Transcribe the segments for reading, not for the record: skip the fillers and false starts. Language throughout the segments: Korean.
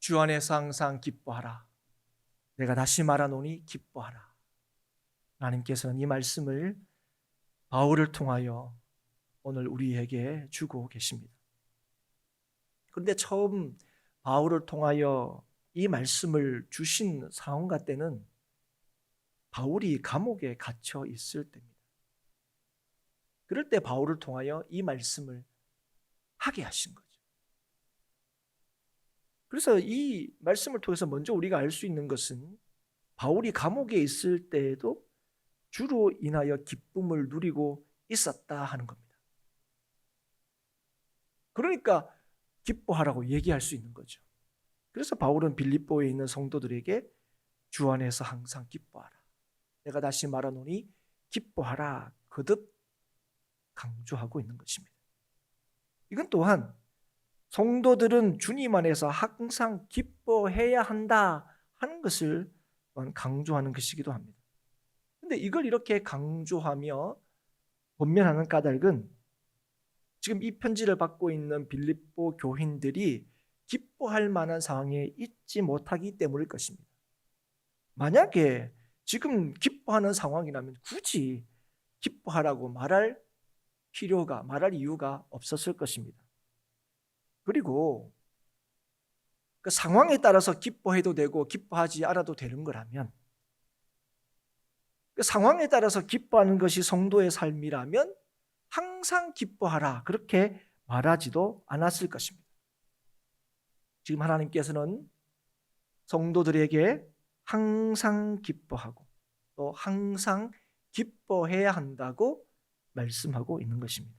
주 안에서 항상 기뻐하라. 내가 다시 말하노니 기뻐하라. 하나님께서는 이 말씀을 바울을 통하여 오늘 우리에게 주고 계십니다. 그런데 처음 바울을 통하여 이 말씀을 주신 상황과 때는 바울이 감옥에 갇혀 있을 때입니다. 그럴 때 바울을 통하여 이 말씀을 하게 하신 거죠. 그래서 이 말씀을 통해서 먼저 우리가 알 수 있는 것은 바울이 감옥에 있을 때에도 주로 인하여 기쁨을 누리고 있었다 하는 겁니다. 그러니까 기뻐하라고 얘기할 수 있는 거죠. 그래서 바울은 빌립보에 있는 성도들에게 주 안에서 항상 기뻐하라. 내가 다시 말하노니 기뻐하라. 거듭 강조하고 있는 것입니다. 이건 또한 성도들은 주님 안에서 항상 기뻐해야 한다 하는 것을 강조하는 것이기도 합니다. 그런데 이걸 이렇게 강조하며 권면하는 까닭은 지금 이 편지를 받고 있는 빌립보 교인들이 기뻐할 만한 상황에 있지 못하기 때문일 것입니다. 만약에 지금 기뻐하는 상황이라면 굳이 기뻐하라고 말할 이유가 없었을 것입니다. 그리고 그 상황에 따라서 기뻐해도 되고 기뻐하지 않아도 되는 거라면, 그 상황에 따라서 기뻐하는 것이 성도의 삶이라면 항상 기뻐하라 그렇게 말하지도 않았을 것입니다. 지금 하나님께서는 성도들에게 항상 기뻐하고 또 항상 기뻐해야 한다고 말씀하고 있는 것입니다.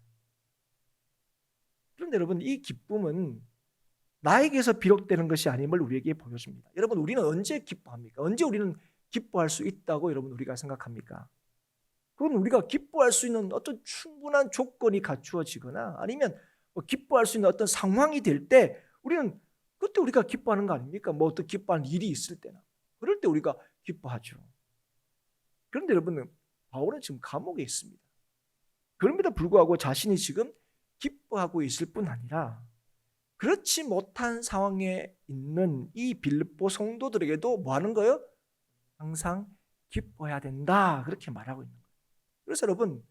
그런데 여러분, 이 기쁨은 나에게서 비롯되는 것이 아님을 우리에게 보여줍니다. 여러분, 우리는 언제 기뻐합니까? 언제 우리는 기뻐할 수 있다고 여러분 우리가 생각합니까? 그건 우리가 기뻐할 수 있는 어떤 충분한 조건이 갖추어지거나 아니면 기뻐할 수 있는 어떤 상황이 될 때 우리는 그때 우리가 기뻐하는 거 아닙니까? 뭐 어떤 기뻐하는 일이 있을 때나 그럴 때 우리가 기뻐하죠. 그런데 여러분, 바울은 지금 감옥에 있습니다. 그럼에도 불구하고 자신이 지금 기뻐하고 있을 뿐 아니라 그렇지 못한 상황에 있는 이 빌립보 성도들에게도 뭐 하는 거예요? 항상 기뻐해야 된다 그렇게 말하고 있는 거예요. 그래서 여러분,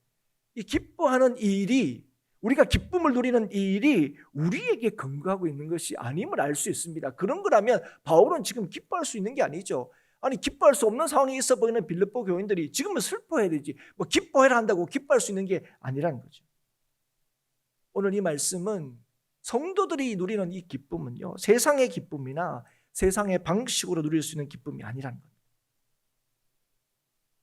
이 기뻐하는 이 일이, 우리가 기쁨을 누리는 이 일이 우리에게 근거하고 있는 것이 아님을 알 수 있습니다. 그런 거라면 바울은 지금 기뻐할 수 있는 게 아니죠. 아니, 기뻐할 수 없는 상황에 있어 보이는 빌립보 교인들이 지금은 슬퍼해야 되지 뭐 기뻐해라 한다고 기뻐할 수 있는 게 아니라는 거죠. 오늘 이 말씀은 성도들이 누리는 이 기쁨은요, 세상의 기쁨이나 세상의 방식으로 누릴 수 있는 기쁨이 아니라는 겁니다.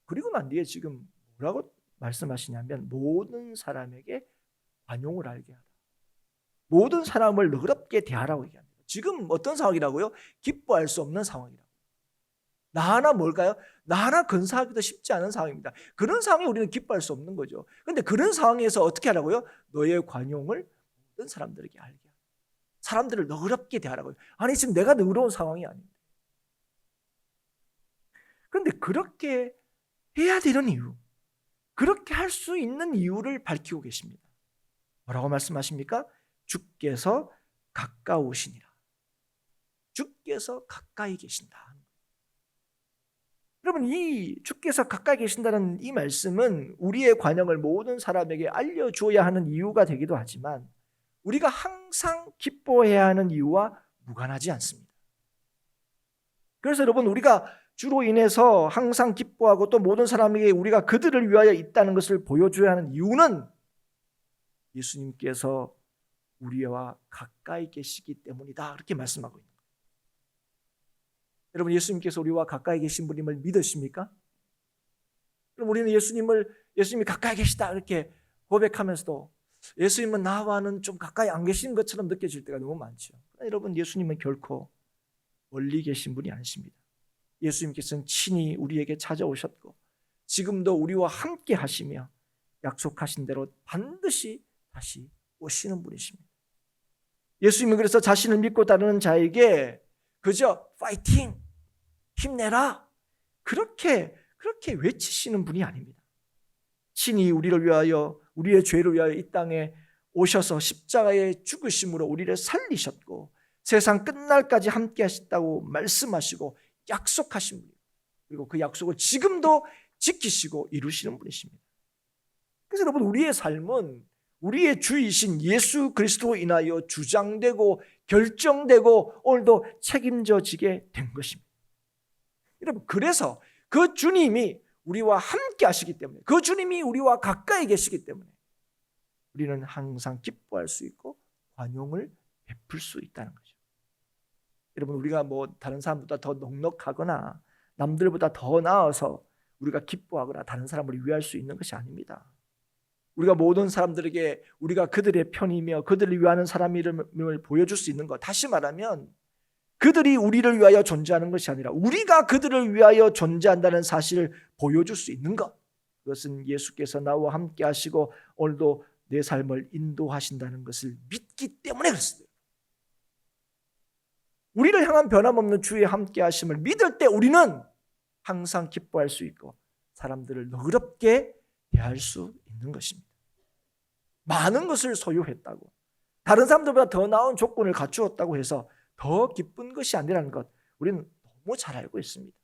그리고 난 뒤에 지금 뭐라고 말씀하시냐면 모든 사람에게 관용을 알게 하라. 모든 사람을 너그럽게 대하라고 얘기합니다. 지금 어떤 상황이라고요? 기뻐할 수 없는 상황이라고. 나 하나 뭘까요? 나 하나 근사하기도 쉽지 않은 상황입니다. 그런 상황에 우리는 기뻐할 수 없는 거죠. 그런데 그런 상황에서 어떻게 하라고요? 너의 관용을 모든 사람들에게 알게 하라. 사람들을 너그럽게 대하라고요. 아니, 지금 내가 너그러운 상황이 아닌데. 그런데 그렇게 해야 되는 이유, 그렇게 할 수 있는 이유를 밝히고 계십니다. 뭐라고 말씀하십니까? 주께서 가까우시니라. 주께서 가까이 계신다. 여러분, 이 주께서 가까이 계신다는 이 말씀은 우리의 관용을 모든 사람에게 알려주어야 하는 이유가 되기도 하지만 우리가 항상 기뻐해야 하는 이유와 무관하지 않습니다. 그래서 여러분, 우리가 주로 인해서 항상 기뻐하고 또 모든 사람에게 우리가 그들을 위하여 있다는 것을 보여줘야 하는 이유는 예수님께서 우리와 가까이 계시기 때문이다 그렇게 말씀하고 있는 거예요. 여러분, 예수님께서 우리와 가까이 계신 분임을 믿으십니까? 그럼 우리는 예수님이 가까이 계시다 이렇게 고백하면서도 예수님은 나와는 좀 가까이 안 계신 것처럼 느껴질 때가 너무 많죠. 여러분, 예수님은 결코 멀리 계신 분이 아니십니다. 예수님께서는 친히 우리에게 찾아오셨고 지금도 우리와 함께 하시며 약속하신 대로 반드시 다시 오시는 분이십니다. 예수님은 그래서 자신을 믿고 따르는 자에게 그저 파이팅, 힘내라 그렇게 외치시는 분이 아닙니다. 친히 우리를 위하여, 우리의 죄를 위하여 이 땅에 오셔서 십자가의 죽으심으로 우리를 살리셨고 세상 끝날까지 함께 하신다고 말씀하시고 약속하신 분이에요. 그리고 그 약속을 지금도 지키시고 이루시는 분이십니다. 그래서 여러분, 우리의 삶은 우리의 주이신 예수 그리스도로 인하여 주장되고 결정되고 오늘도 책임져지게 된 것입니다. 여러분, 그래서 그 주님이 우리와 함께 하시기 때문에, 그 주님이 우리와 가까이 계시기 때문에 우리는 항상 기뻐할 수 있고 관용을 베풀 수 있다는 거죠. 여러분, 우리가 다른 사람보다 더 넉넉하거나 남들보다 더 나아서 우리가 기뻐하거나 다른 사람을 위할 수 있는 것이 아닙니다. 우리가 모든 사람들에게 우리가 그들의 편이며 그들을 위하는 사람임을 보여줄 수 있는 것, 다시 말하면 그들이 우리를 위하여 존재하는 것이 아니라 우리가 그들을 위하여 존재한다는 사실을 보여줄 수 있는 것, 그것은 예수께서 나와 함께 하시고 오늘도 내 삶을 인도하신다는 것을 믿기 때문에 그렇습니다. 우리를 향한 변함없는 주의 함께 하심을 믿을 때 우리는 항상 기뻐할 수 있고 사람들을 너그럽게 대할 수 있는 것입니다. 많은 것을 소유했다고, 다른 사람들보다 더 나은 조건을 갖추었다고 해서 더 기쁜 것이 아니라는 것, 우리는 너무 잘 알고 있습니다.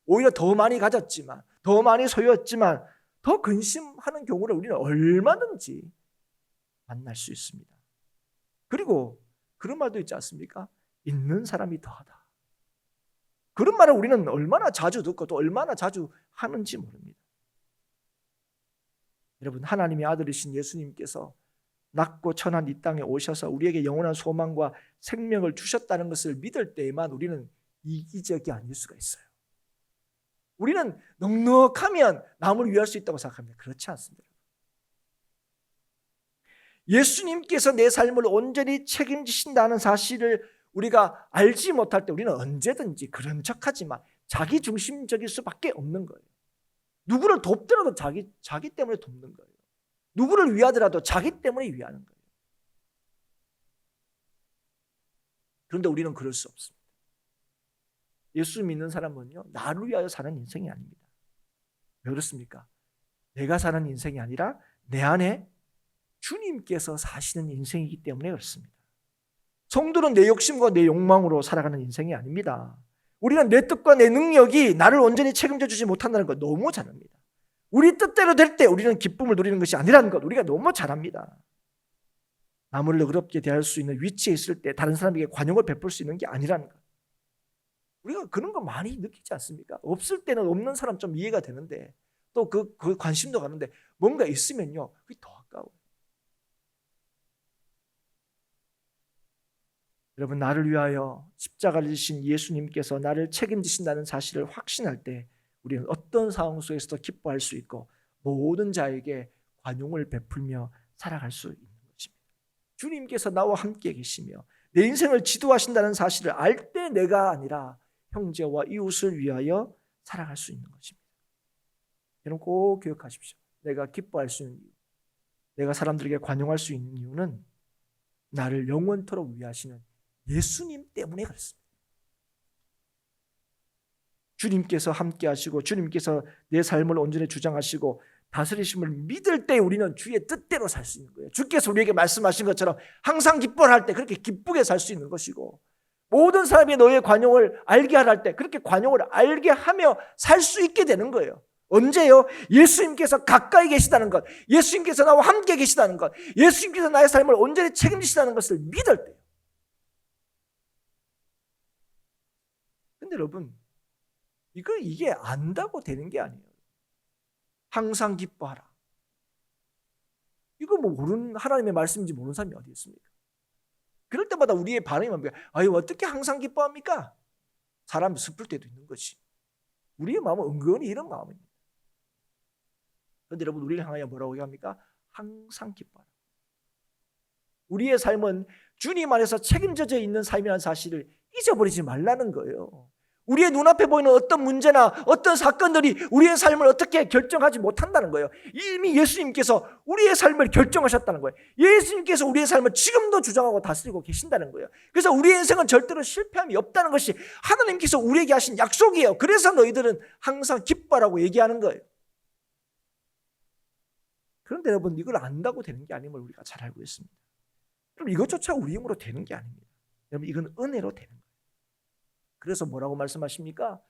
오히려 더 많이 가졌지만, 더 많이 소유했지만 더 근심하는 경우를 우리는 얼마든지 만날 수 있습니다. 그리고 그런 말도 있지 않습니까? 있는 사람이 더하다. 그런 말을 우리는 얼마나 자주 듣고 또 얼마나 자주 하는지 모릅니다. 여러분, 하나님의 아들이신 예수님께서 낮고 천한 이 땅에 오셔서 우리에게 영원한 소망과 생명을 주셨다는 것을 믿을 때에만 우리는 이기적이 아닐 수가 있어요. 우리는 넉넉하면 남을 위할 수 있다고 생각합니다. 그렇지 않습니다. 예수님께서 내 삶을 온전히 책임지신다는 사실을 우리가 알지 못할 때 우리는 언제든지 그런 척하지만 자기 중심적일 수밖에 없는 거예요. 누구를 돕더라도 자기 때문에 돕는 거예요. 누구를 위하더라도 자기 때문에 위하는 거예요. 그런데 우리는 그럴 수 없습니다. 예수 믿는 사람은요, 나를 위하여 사는 인생이 아닙니다. 왜 그렇습니까? 내가 사는 인생이 아니라 내 안에 주님께서 사시는 인생이기 때문에 그렇습니다. 성도는 내 욕심과 내 욕망으로 살아가는 인생이 아닙니다. 우리는 내 뜻과 내 능력이 나를 온전히 책임져 주지 못한다는 것 너무 잘 압니다. 우리 뜻대로 될 때 우리는 기쁨을 누리는 것이 아니라는 것 우리가 너무 잘 압니다. 남을 너그럽게 대할 수 있는 위치에 있을 때 다른 사람에게 관용을 베풀 수 있는 게 아니라는 것, 우리가 그런 거 많이 느끼지 않습니까? 없을 때는 없는 사람 좀 이해가 되는데 또 그 관심도 가는데 뭔가 있으면요, 그게 더 아까워요. 여러분, 나를 위하여 십자가를 지신 예수님께서 나를 책임지신다는 사실을 확신할 때 우리는 어떤 상황 속에서도 기뻐할 수 있고 모든 자에게 관용을 베풀며 살아갈 수 있는 것입니다. 주님께서 나와 함께 계시며 내 인생을 지도하신다는 사실을 알 때 내가 아니라 형제와 이웃을 위하여 살아갈 수 있는 것입니다. 여러분, 꼭 기억하십시오. 내가 기뻐할 수 있는 이유, 내가 사람들에게 관용할 수 있는 이유는 나를 영원토록 위하시는 예수님 때문에 그렇습니다. 주님께서 함께 하시고 주님께서 내 삶을 온전히 주장하시고 다스리심을 믿을 때 우리는 주의 뜻대로 살 수 있는 거예요. 주께서 우리에게 말씀하신 것처럼 항상 기뻐할 때 그렇게 기쁘게 살 수 있는 것이고, 모든 사람이 너의 관용을 알게 하라 할 때 그렇게 관용을 알게 하며 살 수 있게 되는 거예요. 언제요? 예수님께서 가까이 계시다는 것, 예수님께서 나와 함께 계시다는 것, 예수님께서 나의 삶을 온전히 책임지시다는 것을 믿을 때요. 근데 여러분, 이게 안다고 되는 게 아니에요. 항상 기뻐하라. 이거 모르는, 하나님의 말씀인지 모르는 사람이 어디 있습니까? 그럴 때마다 우리의 반응이 뭡니까? 아유, 어떻게 항상 기뻐합니까? 사람이 슬플 때도 있는 거지. 우리의 마음은 은근히 이런 마음입니다. 그런데 여러분, 우리를 향하여 뭐라고 합니까? 항상 기뻐하라. 우리의 삶은 주님 안에서 책임져져 있는 삶이라는 사실을 잊어버리지 말라는 거예요. 우리의 눈앞에 보이는 어떤 문제나 어떤 사건들이 우리의 삶을 어떻게 결정하지 못한다는 거예요. 이미 예수님께서 우리의 삶을 결정하셨다는 거예요. 예수님께서 우리의 삶을 지금도 주장하고 다스리고 계신다는 거예요. 그래서 우리의 인생은 절대로 실패함이 없다는 것이 하나님께서 우리에게 하신 약속이에요. 그래서 너희들은 항상 기뻐라고 얘기하는 거예요. 그런데 여러분, 이걸 안다고 되는 게 아님을 우리가 잘 알고 있습니다. 그럼 이것조차 우리 힘으로 되는 게 아닙니다. 여러분 이건 은혜로 되는 거예요. 그래서 뭐라고 말씀하십니까?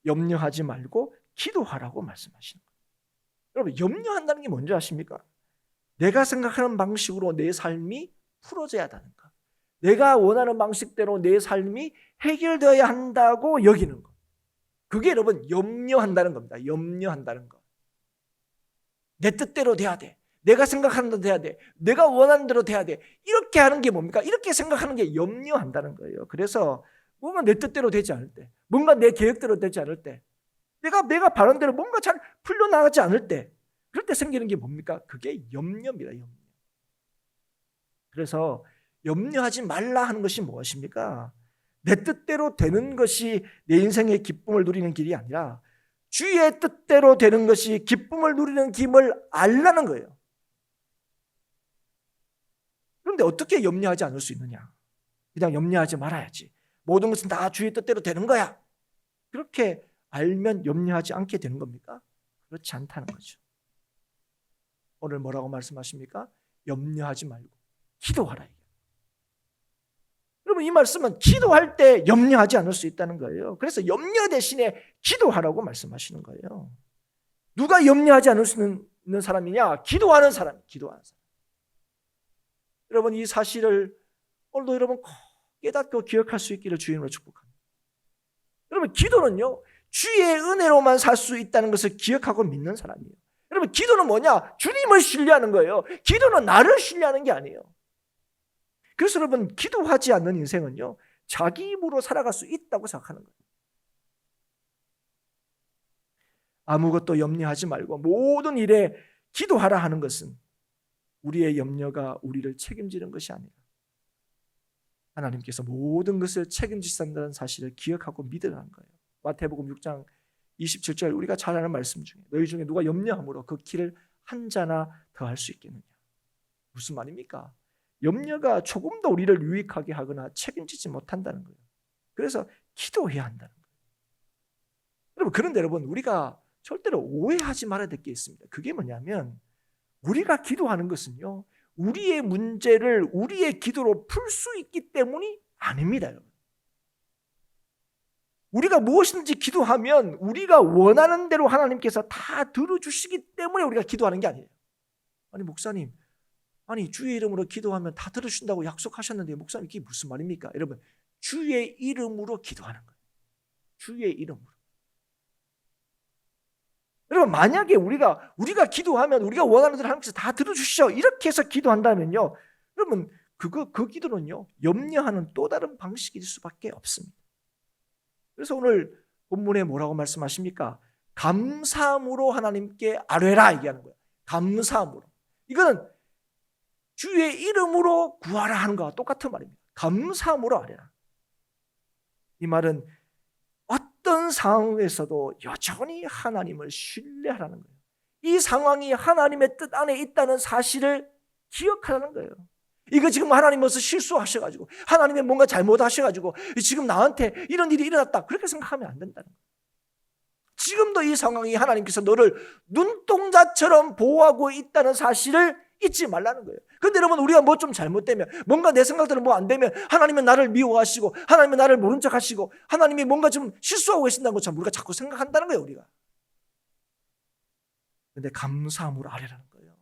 염려하지 말고 기도하라고 말씀하시는 거예요. 여러분 염려한다는 게 뭔지 아십니까? 내가 생각하는 방식으로 내 삶이 풀어져야 하다는 거. 내가 원하는 방식대로 내 삶이 해결되어야 한다고 여기는 거. 그게 여러분 염려한다는 겁니다. 염려한다는 거. 내 뜻대로 돼야 돼. 내가 생각하는 대로 돼야 돼. 내가 원하는 대로 돼야 돼. 이렇게 하는 게 뭡니까? 이렇게 생각하는 게 염려한다는 거예요. 그래서 뭔가 내 뜻대로 되지 않을 때, 뭔가 내 계획대로 되지 않을 때, 내가 바란 대로 뭔가 잘 풀려나가지 않을 때, 그럴 때 생기는 게 뭡니까? 그게 염려입니다. 염려. 그래서 염려하지 말라 하는 것이 무엇입니까? 내 뜻대로 되는 것이 내 인생의 기쁨을 누리는 길이 아니라 주의 뜻대로 되는 것이 기쁨을 누리는 길을 알라는 거예요. 그런데 어떻게 염려하지 않을 수 있느냐? 그냥 염려하지 말아야지. 모든 것은 다 주의 뜻대로 되는 거야. 그렇게 알면 염려하지 않게 되는 겁니까? 그렇지 않다는 거죠. 오늘 뭐라고 말씀하십니까? 염려하지 말고 기도하라. 여러분 이 말씀은 기도할 때 염려하지 않을 수 있다는 거예요. 그래서 염려 대신에 기도하라고 말씀하시는 거예요. 누가 염려하지 않을 수 있는 사람이냐? 기도하는 사람. 기도하는 사람. 여러분 이 사실을 오늘도 여러분 깨닫고 기억할 수 있기를 주님으로 축복합니다. 여러분 기도는요 주의 은혜로만 살 수 있다는 것을 기억하고 믿는 사람이에요. 여러분 기도는 뭐냐? 주님을 신뢰하는 거예요. 기도는 나를 신뢰하는 게 아니에요. 그래서 여러분 기도하지 않는 인생은요 자기 힘으로 살아갈 수 있다고 생각하는 거예요. 아무것도 염려하지 말고 모든 일에 기도하라 하는 것은 우리의 염려가 우리를 책임지는 것이 아니라 하나님께서 모든 것을 책임지신다는 사실을 기억하고 믿으라는 거예요. 마태복음 6장 27절 우리가 잘 아는 말씀 중에 너희 중에 누가 염려함으로 그 키를 한 자나 더 할 수 있겠느냐. 무슨 말입니까? 염려가 조금 더 우리를 유익하게 하거나 책임지지 못한다는 거예요. 그래서 기도해야 한다는 거예요. 여러분 그런데 여러분 우리가 절대로 오해하지 말아야 될 게 있습니다. 그게 뭐냐면 우리가 기도하는 것은요 우리의 문제를 우리의 기도로 풀 수 있기 때문이 아닙니다. 여러분. 우리가 무엇인지 기도하면 우리가 원하는 대로 하나님께서 다 들어주시기 때문에 우리가 기도하는 게 아니에요. 아니 목사님, 아니 주의 이름으로 기도하면 다 들어주신다고 약속하셨는데 목사님 이게 무슨 말입니까? 여러분 주의 이름으로 기도하는 거예요. 주의 이름으로. 여러분 만약에 우리가 기도하면 우리가 원하는 대로 하나님께서 다 들어주시죠. 이렇게 해서 기도한다면요. 여러분 그 기도는요 염려하는 또 다른 방식일 수밖에 없습니다. 그래서 오늘 본문에 뭐라고 말씀하십니까? 감사함으로 하나님께 아뢰라 얘기하는 거예요. 감사함으로. 이거는 주의 이름으로 구하라 하는 것과 똑같은 말입니다. 감사함으로 아뢰라. 이 말은 어떤 상황에서도 여전히 하나님을 신뢰하라는 거예요. 이 상황이 하나님의 뜻 안에 있다는 사실을 기억하라는 거예요. 이거 지금 하나님 무슨 실수하셔가지고 하나님이 뭔가 잘못하셔가지고 지금 나한테 이런 일이 일어났다 그렇게 생각하면 안 된다는 거예요. 지금도 이 상황이 하나님께서 너를 눈동자처럼 보호하고 있다는 사실을 잊지 말라는 거예요. 그런데 여러분 우리가 뭐 좀 잘못되면 뭔가 내 생각대로 뭐 안 되면 하나님은 나를 미워하시고 하나님은 나를 모른 척하시고 하나님이 뭔가 좀 실수하고 계신다는 것처럼 우리가 자꾸 생각한다는 거예요. 우리가. 그런데 감사함으로 아뢰라는 거예요.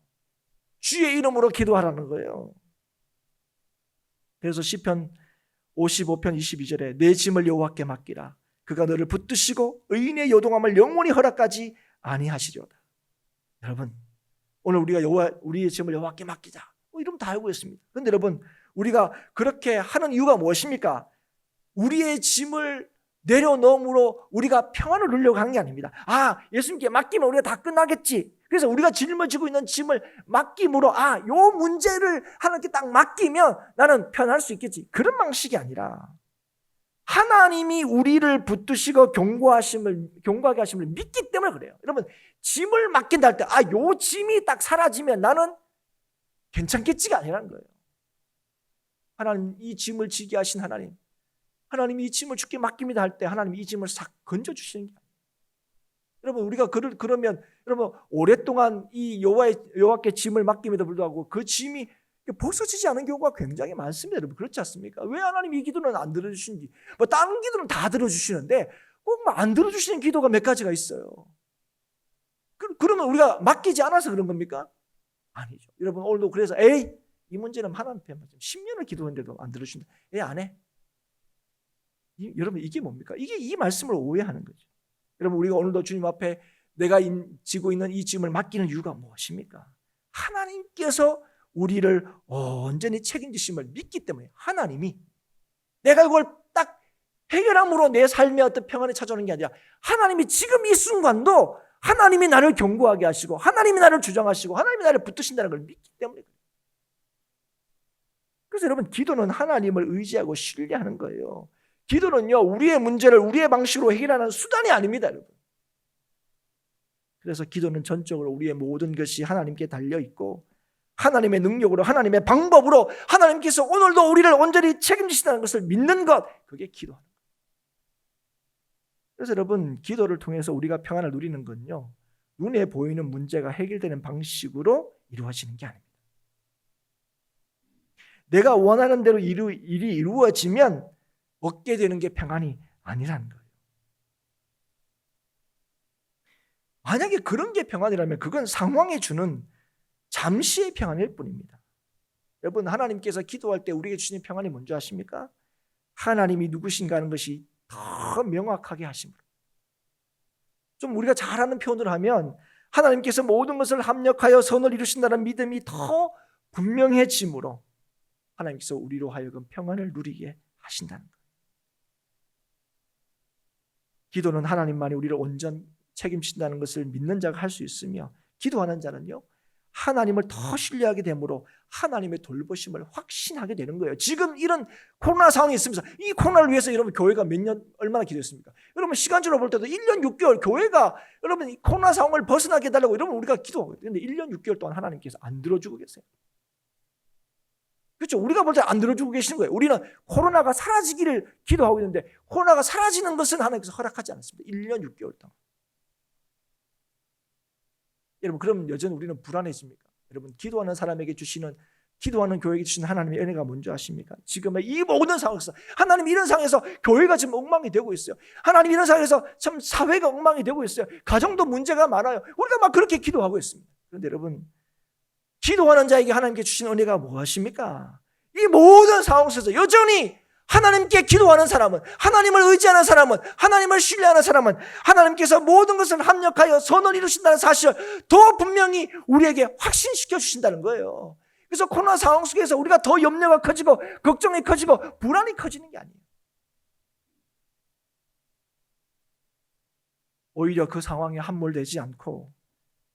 주의 이름으로 기도하라는 거예요. 그래서 시편 55편 22절에 내 짐을 여호와께 맡기라. 그가 너를 붙드시고 의인의 요동함을 영원히 허락하지 아니하시리로다. 여러분 오늘 우리가 우리의 짐을 여호와께 맡기자. 이러면 다 알고 있습니다. 그런데 여러분 우리가 그렇게 하는 이유가 무엇입니까? 우리의 짐을 내려놓음으로 우리가 평안을 누리려고 하는 게 아닙니다. 예수님께 맡기면 우리가 다 끝나겠지. 그래서 우리가 짊어지고 있는 짐을 맡김으로 요 문제를 하나님께 딱 맡기면 나는 편할 수 있겠지. 그런 방식이 아니라 하나님이 우리를 붙드시고 경고하게 하심을 믿기 때문에 그래요. 여러분 짐을 맡긴다 할 때 요 짐이 딱 사라지면 나는 괜찮겠지가 아니라는 거예요. 하나님 이 짐을 지게 하신 하나님이 이 짐을 주께 맡깁니다 할 때 하나님이 이 짐을 싹 건져주시는 게 아니에요. 여러분 우리가 그러면 여러분 오랫동안 이 여호와께 짐을 맡김에도 불구하고 그 짐이 벗어지지 않은 경우가 굉장히 많습니다. 여러분 그렇지 않습니까? 왜 하나님이 이 기도는 안 들어주시는지, 뭐 다른 기도는 다 들어주시는데 꼭 안 들어주시는 기도가 몇 가지가 있어요. 그러면 우리가 맡기지 않아서 그런 겁니까? 아니죠. 여러분 오늘도 그래서 이 문제는 하나님 앞에 10년을 기도했는데도 안 들어주신다. 안 해. 여러분 이게 뭡니까? 이 말씀을 오해하는 거죠. 여러분 우리가 오늘도 주님 앞에 내가 지고 있는 이 짐을 맡기는 이유가 무엇입니까? 하나님께서 우리를 온전히 책임지심을 믿기 때문에 하나님이 내가 이걸 딱 해결함으로 내 삶의 어떤 평안을 찾아오는 게 아니라 하나님이 지금 이 순간도 하나님이 나를 견고하게 하시고 하나님이 나를 주장하시고 하나님이 나를 붙드신다는 걸 믿기 때문에 그래요. 그래서 여러분 기도는 하나님을 의지하고 신뢰하는 거예요. 기도는요 우리의 문제를 우리의 방식으로 해결하는 수단이 아닙니다. 여러분. 그래서 기도는 전적으로 우리의 모든 것이 하나님께 달려있고 하나님의 능력으로 하나님의 방법으로 하나님께서 오늘도 우리를 온전히 책임지신다는 것을 믿는 것, 그게 기도하는 거예요. 그래서 여러분 기도를 통해서 우리가 평안을 누리는 건요 눈에 보이는 문제가 해결되는 방식으로 이루어지는 게 아닙니다. 내가 원하는 대로 일이 이루어지면 얻게 되는 게 평안이 아니라는 거예요. 만약에 그런 게 평안이라면 그건 상황에 주는 잠시의 평안일 뿐입니다. 여러분 하나님께서 기도할 때 우리에게 주시는 평안이 뭔지 아십니까? 하나님이 누구신가 하는 것이 더 명확하게 하심으로. 좀 우리가 잘 아는 표현을 하면 하나님께서 모든 것을 합력하여 선을 이루신다는 믿음이 더 분명해짐으로 하나님께서 우리로 하여금 평안을 누리게 하신다는 거예요. 기도는 하나님만이 우리를 온전 책임진다는 것을 믿는 자가 할 수 있으며 기도하는 자는요 하나님을 더 신뢰하게 되므로 하나님의 돌보심을 확신하게 되는 거예요. 지금 이런 코로나 상황이 있으면서 이 코로나를 위해서 여러분 교회가 몇 년 얼마나 기도했습니까? 여러분 시간적으로 볼 때도 1년 6개월 교회가 여러분 이 코로나 상황을 벗어나게 해달라고 여러분 우리가 기도하고 있어요. 그런데 1년 6개월 동안 하나님께서 안 들어주고 계세요. 그렇죠? 우리가 볼 때 안 들어주고 계시는 거예요. 우리는 코로나가 사라지기를 기도하고 있는데 코로나가 사라지는 것은 하나님께서 허락하지 않았습니다. 1년 6개월 동안. 여러분 그럼 여전히 우리는 불안해집니까? 여러분 기도하는 사람에게 주시는 기도하는 교회에게 주시는 하나님의 은혜가 뭔지 아십니까? 지금의 이 모든 상황에서 하나님 이런 상황에서 교회가 지금 엉망이 되고 있어요. 하나님 이런 상황에서 참 사회가 엉망이 되고 있어요. 가정도 문제가 많아요. 우리가 막 그렇게 기도하고 있습니다. 그런데 여러분 기도하는 자에게 하나님께 주신 은혜가 무엇입니까? 이 모든 상황 속에서 여전히 하나님께 기도하는 사람은 하나님을 의지하는 사람은 하나님을 신뢰하는 사람은 하나님께서 모든 것을 합력하여 선을 이루신다는 사실을 더 분명히 우리에게 확신시켜 주신다는 거예요. 그래서 코로나 상황 속에서 우리가 더 염려가 커지고 걱정이 커지고 불안이 커지는 게 아니에요. 오히려 그 상황에 함몰되지 않고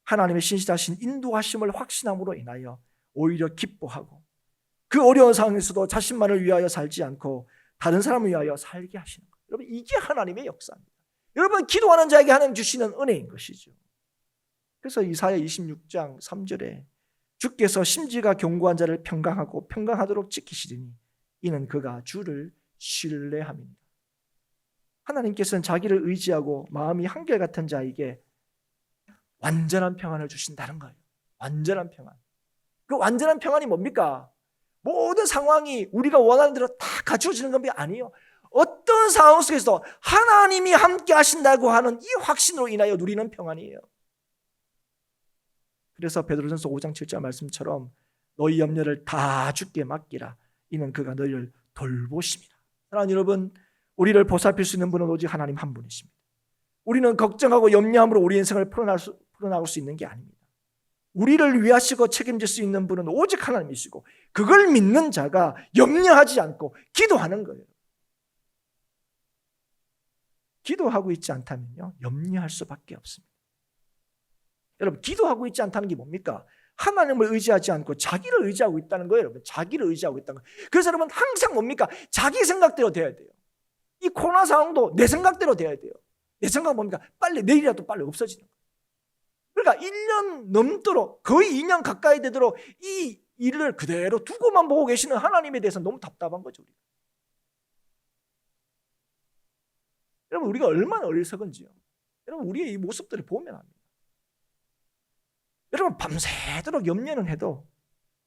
하나님의 신실하신 인도하심을 확신함으로 인하여 오히려 기뻐하고 그 어려운 상황에서도 자신만을 위하여 살지 않고 다른 사람을 위하여 살게 하시는 거예요. 여러분 이게 하나님의 역사입니다. 여러분 기도하는 자에게 하나님 주시는 은혜인 것이죠. 그래서 이사야 26장 3절에 주께서 심지가 견고한 자를 평강하고 평강하도록 지키시리니 이는 그가 주를 신뢰함입니다. 하나님께서는 자기를 의지하고 마음이 한결같은 자에게 완전한 평안을 주신다는 거예요. 완전한 평안. 그 완전한 평안이 뭡니까? 모든 상황이 우리가 원하는 대로 다 갖추어지는 건 아니에요. 어떤 상황 속에서 하나님이 함께 하신다고 하는 이 확신으로 인하여 누리는 평안이에요. 그래서 베드로전서 5장 7절 말씀처럼 너희 염려를 다 주께 맡기라. 이는 그가 너희를 돌보심이라. 사랑하는 여러분, 우리를 보살필 수 있는 분은 오직 하나님 한 분이십니다. 우리는 걱정하고 염려함으로 우리 인생을 풀어나갈 수 있는 게 아닙니다. 우리를 위하시고 책임질 수 있는 분은 오직 하나님이시고 그걸 믿는 자가 염려하지 않고 기도하는 거예요. 기도하고 있지 않다면요 염려할 수밖에 없습니다. 여러분 기도하고 있지 않다는 게 뭡니까? 하나님을 의지하지 않고 자기를 의지하고 있다는 거예요. 여러분 자기를 의지하고 있다는 거예요. 그래서 여러분 항상 뭡니까? 자기 생각대로 돼야 돼요. 이 코로나 상황도 내 생각대로 돼야 돼요. 내 생각은 뭡니까? 빨리 내일이라도 빨리 없어지는 거예요. 그러니까 1년 넘도록 거의 2년 가까이 되도록 이 일을 그대로 두고만 보고 계시는 하나님에 대해서 너무 답답한 거죠. 우리가. 여러분 우리가 얼마나 어리석은지요. 여러분 우리의 이 모습들을 보면 압니다. 여러분 밤새도록 염려는 해도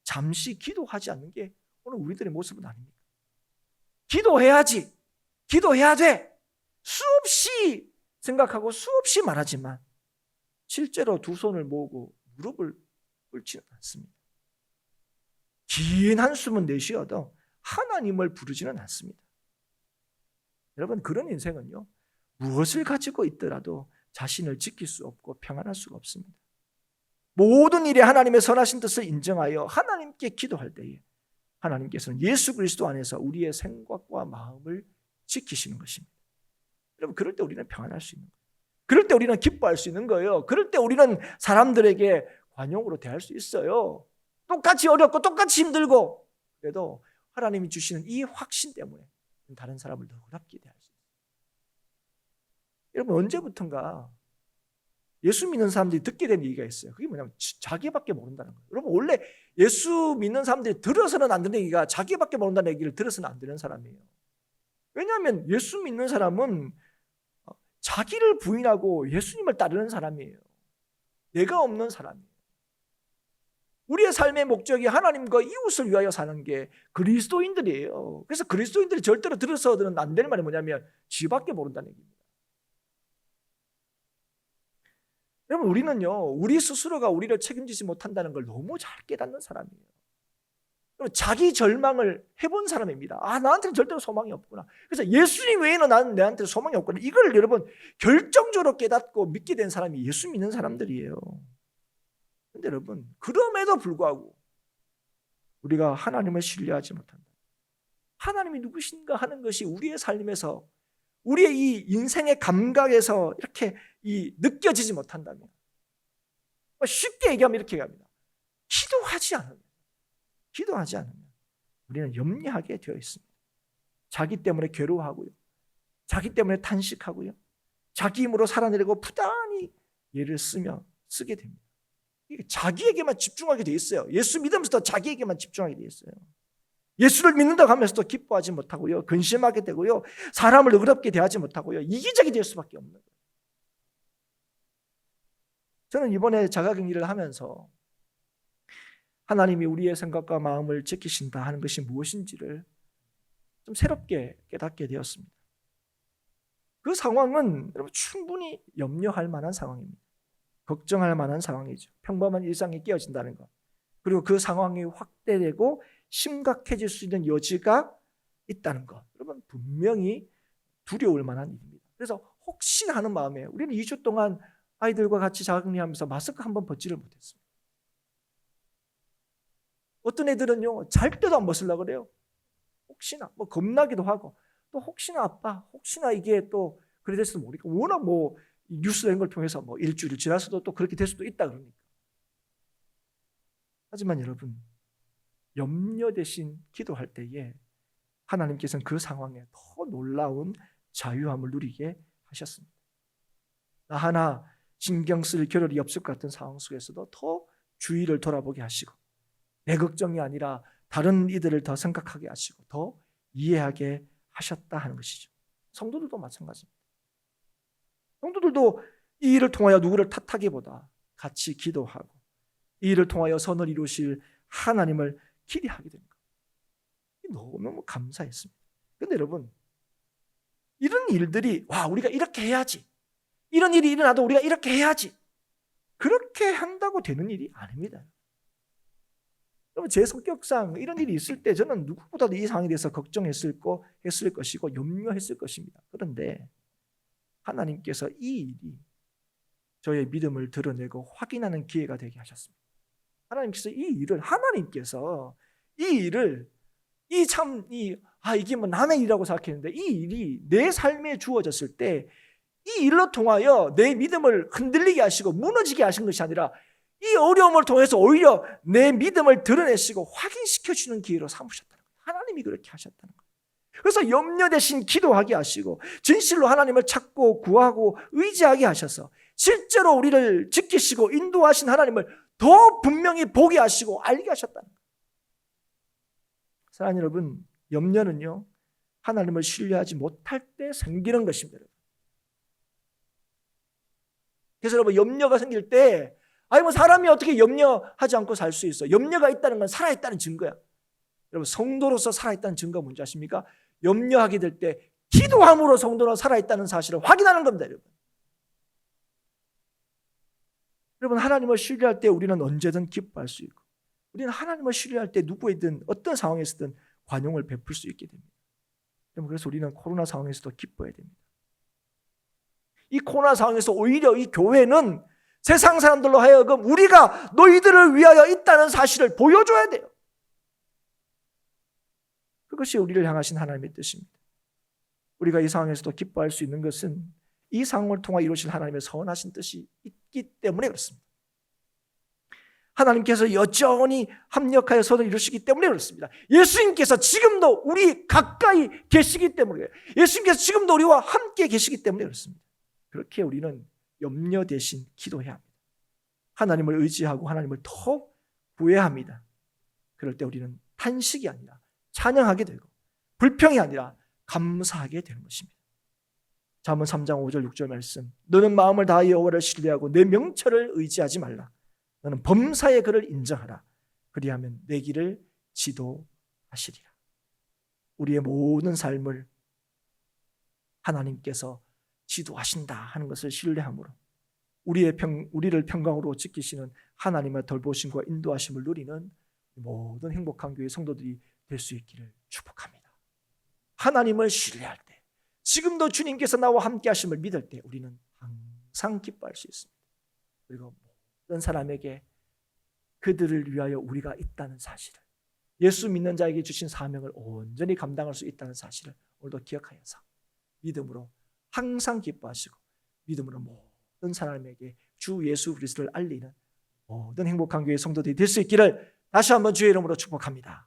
잠시 기도하지 않는 게 오늘 우리들의 모습은 아닙니까? 기도해야지, 기도해야 돼, 수없이 생각하고 수없이 말하지만 실제로 두 손을 모으고 무릎을 꿇지는 않습니다. 긴 한숨은 내쉬어도 하나님을 부르지는 않습니다. 여러분, 그런 인생은요, 무엇을 가지고 있더라도 자신을 지킬 수 없고 평안할 수가 없습니다. 모든 일에 하나님의 선하신 뜻을 인정하여 하나님께 기도할 때에 하나님께서는 예수 그리스도 안에서 우리의 생각과 마음을 지키시는 것입니다. 여러분, 그럴 때 우리는 평안할 수 있는 거예요. 그럴 때 우리는 기뻐할 수 있는 거예요. 그럴 때 우리는 사람들에게 관용으로 대할 수 있어요. 똑같이 어렵고 똑같이 힘들고 그래도 하나님이 주시는 이 확신 때문에 다른 사람을 너그럽게 대할 수 있어요. 여러분, 언제부턴가 예수 믿는 사람들이 듣게 된 얘기가 있어요. 그게 뭐냐면 자기밖에 모른다는 거예요. 여러분, 원래 예수 믿는 사람들이 들어서는 안 듣는 얘기가 자기밖에 모른다는 얘기를 들어서는 안 되는 사람이에요. 왜냐하면 예수 믿는 사람은 자기를 부인하고 예수님을 따르는 사람이에요. 내가 없는 사람이에요. 우리의 삶의 목적이 하나님과 이웃을 위하여 사는 게 그리스도인들이에요. 그래서 그리스도인들이 절대로 들어서는 안 되는 말이 뭐냐면 지밖에 모른다는 얘기입니다. 여러분, 우리는요, 우리 스스로가 우리를 책임지지 못한다는 걸 너무 잘 깨닫는 사람이에요. 자기 절망을 해본 사람입니다. 아, 나한테는 절대로 소망이 없구나. 그래서 예수님 외에는 나는 내한테 소망이 없구나. 이걸 여러분 결정적으로 깨닫고 믿게 된 사람이 예수 믿는 사람들이에요. 그런데 여러분, 그럼에도 불구하고 우리가 하나님을 신뢰하지 못한다. 하나님이 누구신가 하는 것이 우리의 삶에서, 우리의 이 인생의 감각에서 이렇게 느껴지지 못한다면, 쉽게 얘기하면 이렇게 얘기합니다. 기도하지 않으면 우리는 염려하게 되어 있습니다. 자기 때문에 괴로워하고요, 자기 때문에 탄식하고요, 자기 힘으로 살아내려고 부단히 애를 쓰게 됩니다. 자기에게만 집중하게 돼 있어요. 예수 믿으면서도 자기에게만 집중하게 돼 있어요. 예수를 믿는다고 하면서도 기뻐하지 못하고요, 근심하게 되고요, 사람을 너그럽게 대하지 못하고요, 이기적이 될 수밖에 없는 거예요. 저는 이번에 자가격리를 하면서 하나님이 우리의 생각과 마음을 지키신다 하는 것이 무엇인지를 좀 새롭게 깨닫게 되었습니다. 그 상황은 여러분 충분히 염려할 만한 상황입니다. 걱정할 만한 상황이죠. 평범한 일상이 깨어진다는 것, 그리고 그 상황이 확대되고 심각해질 수 있는 여지가 있다는 것, 여러분 분명히 두려울 만한 일입니다. 그래서 혹시나 하는 마음에 우리는 2주 동안 아이들과 같이 자가격리하면서 마스크 한번 벗지를 못했습니다. 어떤 애들은요, 잘 때도 안 벗으려고 그래요. 혹시나 겁나기도 하고, 또 혹시나 아빠, 혹시나 이게 또 그래 될 수도 모르니까, 워낙 뉴스 이런 걸 통해서 일주일 지나서도 또 그렇게 될 수도 있다 그러니까. 하지만 여러분, 염려 대신 기도할 때에 하나님께서는 그 상황에 더 놀라운 자유함을 누리게 하셨습니다. 나 하나 신경 쓸 겨를이 없을 것 같은 상황 속에서도 더 주위를 돌아보게 하시고, 내 걱정이 아니라 다른 이들을 더 생각하게 하시고 더 이해하게 하셨다 하는 것이죠. 성도들도 마찬가지입니다. 성도들도 이 일을 통하여 누구를 탓하기보다 같이 기도하고 이 일을 통하여 선을 이루실 하나님을 기대하게 되는 것, 너무너무 감사했습니다. 그런데 여러분, 이런 일들이 우리가 이렇게 해야지, 이런 일이 일어나도 우리가 이렇게 해야지, 그렇게 한다고 되는 일이 아닙니다. 여러분, 제 성격상 이런 일이 있을 때 저는 누구보다도 이 상황에 대해서 걱정했을 것이고 염려했을 것입니다. 그런데 하나님께서 이 일이 저의 믿음을 드러내고 확인하는 기회가 되게 하셨습니다. 하나님께서 이게 남의 일이라고 생각했는데 이 일이 내 삶에 주어졌을 때 이 일로 통하여 내 믿음을 흔들리게 하시고 무너지게 하신 것이 아니라 이 어려움을 통해서 오히려 내 믿음을 드러내시고 확인시켜 주는 기회로 삼으셨다는 거예요. 하나님이 그렇게 하셨다는 거예요. 그래서 염려 대신 기도하게 하시고 진실로 하나님을 찾고 구하고 의지하게 하셔서 실제로 우리를 지키시고 인도하신 하나님을 더 분명히 보게 하시고 알게 하셨다는 거예요. 사랑하는 여러분, 염려는요, 하나님을 신뢰하지 못할 때 생기는 것입니다. 그래서 여러분, 염려가 생길 때 아니 뭐 사람이 어떻게 염려하지 않고 살 수 있어? 염려가 있다는 건 살아있다는 증거야. 여러분 성도로서 살아있다는 증거가 뭔지 아십니까? 염려하게 될 때 기도함으로 성도로 살아있다는 사실을 확인하는 겁니다. 여러분 하나님을 신뢰할 때 우리는 언제든 기뻐할 수 있고, 우리는 하나님을 신뢰할 때 누구에든 어떤 상황에서든 관용을 베풀 수 있게 됩니다. 그래서 우리는 코로나 상황에서도 기뻐해야 됩니다. 이 코로나 상황에서 오히려 이 교회는 세상 사람들로 하여금 우리가 너희들을 위하여 있다는 사실을 보여줘야 돼요. 그것이 우리를 향하신 하나님의 뜻입니다. 우리가 이 상황에서도 기뻐할 수 있는 것은 이 상황을 통해 이루실 하나님의 선하신 뜻이 있기 때문에 그렇습니다. 하나님께서 여전히 합력하여 선을 이루시기 때문에 그렇습니다. 예수님께서 지금도 우리 가까이 계시기 때문에, 예수님께서 지금도 우리와 함께 계시기 때문에 그렇습니다. 그렇게 우리는 염려 대신 기도해야 합니다. 하나님을 의지하고 하나님을 더 구해야 합니다. 그럴 때 우리는 탄식이 아니라 찬양하게 되고, 불평이 아니라 감사하게 되는 것입니다. 잠언 3장 5절 6절 말씀, 너는 마음을 다하여 여호와를 신뢰하고 내 명철을 의지하지 말라. 너는 범사의 그를 인정하라. 그리하면 내 길을 지도하시리라. 우리의 모든 삶을 하나님께서 지도하신다 하는 것을 신뢰함으로 우리를 평강으로 지키시는 하나님의 돌보심과 인도하심을 누리는 모든 행복한 교회 성도들이 될 수 있기를 축복합니다. 하나님을 신뢰할 때, 지금도 주님께서 나와 함께 하심을 믿을 때 우리는 항상 기뻐할 수 있습니다. 그리고 모든 사람에게 그들을 위하여 우리가 있다는 사실을, 예수 믿는 자에게 주신 사명을 온전히 감당할 수 있다는 사실을 오늘도 기억하여서 믿음으로 항상 기뻐하시고 믿음으로 모든 사람에게 주 예수 그리스도를 알리는 모든 행복한 교회 성도들이 될 수 있기를 다시 한번 주의 이름으로 축복합니다.